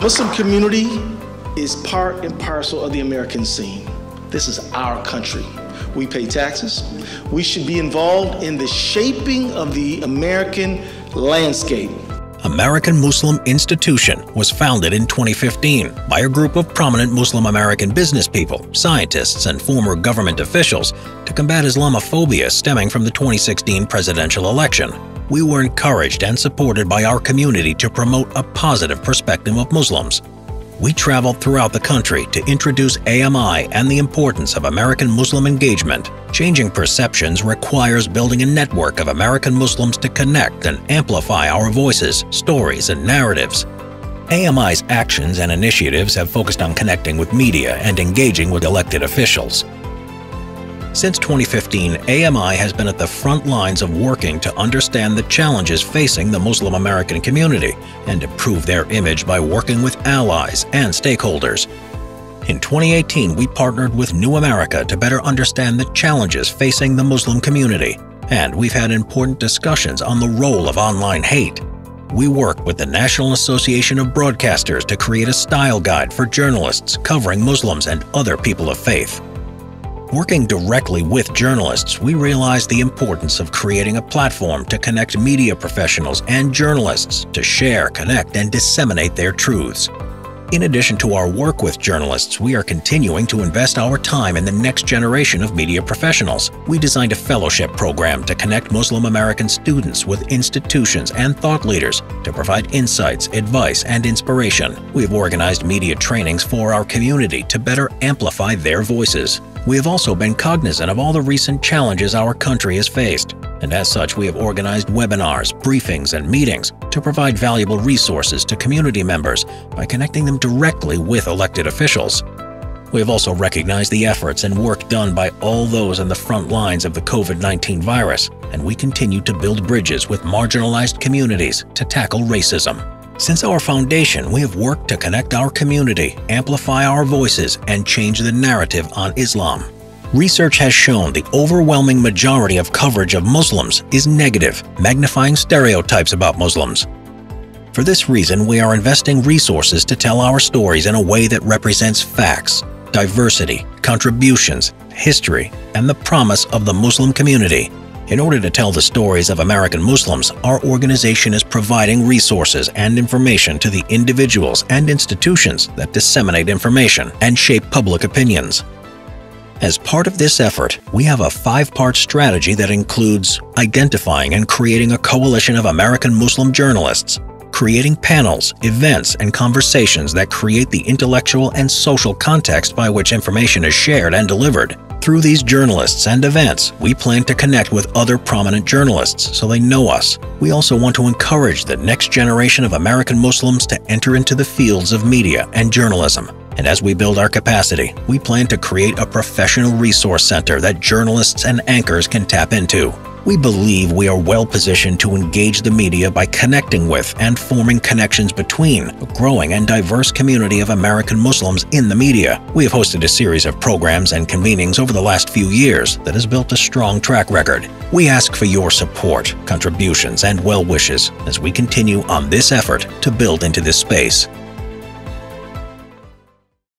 Muslim community is part and parcel of the American scene. This is our country. We pay taxes. We should be involved in the shaping of the American landscape. American Muslim Institution was founded in 2015 by a group of prominent Muslim American business people, scientists, and former government officials to combat Islamophobia stemming from the 2016 presidential election. We were encouraged and supported by our community to promote a positive perspective of Muslims. We traveled throughout the country to introduce AMI and the importance of American Muslim engagement. Changing perceptions requires building a network of American Muslims to connect and amplify our voices, stories, and narratives. AMI's actions and initiatives have focused on connecting with media and engaging with elected officials. Since 2015, AMI has been at the front lines of working to understand the challenges facing the Muslim American community and improve their image by working with allies and stakeholders. In 2018, we partnered with New America to better understand the challenges facing the Muslim community, and we've had important discussions on the role of online hate. We worked with the National Association of Broadcasters to create a style guide for journalists covering Muslims and other people of faith. Working directly with journalists, we realized the importance of creating a platform to connect media professionals and journalists to share, connect, and disseminate their truths. In addition to our work with journalists, we are continuing to invest our time in the next generation of media professionals. We designed a fellowship program to connect Muslim American students with institutions and thought leaders to provide insights, advice, and inspiration. We have organized media trainings for our community to better amplify their voices. We have also been cognizant of all the recent challenges our country has faced, and as such, we have organized webinars, briefings, and meetings to provide valuable resources to community members by connecting them directly with elected officials. We have also recognized the efforts and work done by all those on the front lines of the COVID-19 virus, and we continue to build bridges with marginalized communities to tackle racism. Since our foundation, we have worked to connect our community, amplify our voices, and change the narrative on Islam. Research has shown the overwhelming majority of coverage of Muslims is negative, magnifying stereotypes about Muslims. For this reason, we are investing resources to tell our stories in a way that represents facts, diversity, contributions, history, and the promise of the Muslim community. In order to tell the stories of American Muslims, our organization is providing resources and information to the individuals and institutions that disseminate information and shape public opinions. As part of this effort, we have a 5-part strategy that includes identifying and creating a coalition of American Muslim journalists, creating panels, events, and conversations that create the intellectual and social context by which information is shared and delivered. Through these journalists and events, we plan to connect with other prominent journalists so they know us. We also want to encourage the next generation of American Muslims to enter into the fields of media and journalism. And as we build our capacity, we plan to create a professional resource center that journalists and anchors can tap into. We believe we are well positioned to engage the media by connecting with and forming connections between a growing and diverse community of American Muslims in the media. We have hosted a series of programs and convenings over the last few years that has built a strong track record. We ask for your support, contributions, and well wishes as we continue on this effort to build into this space.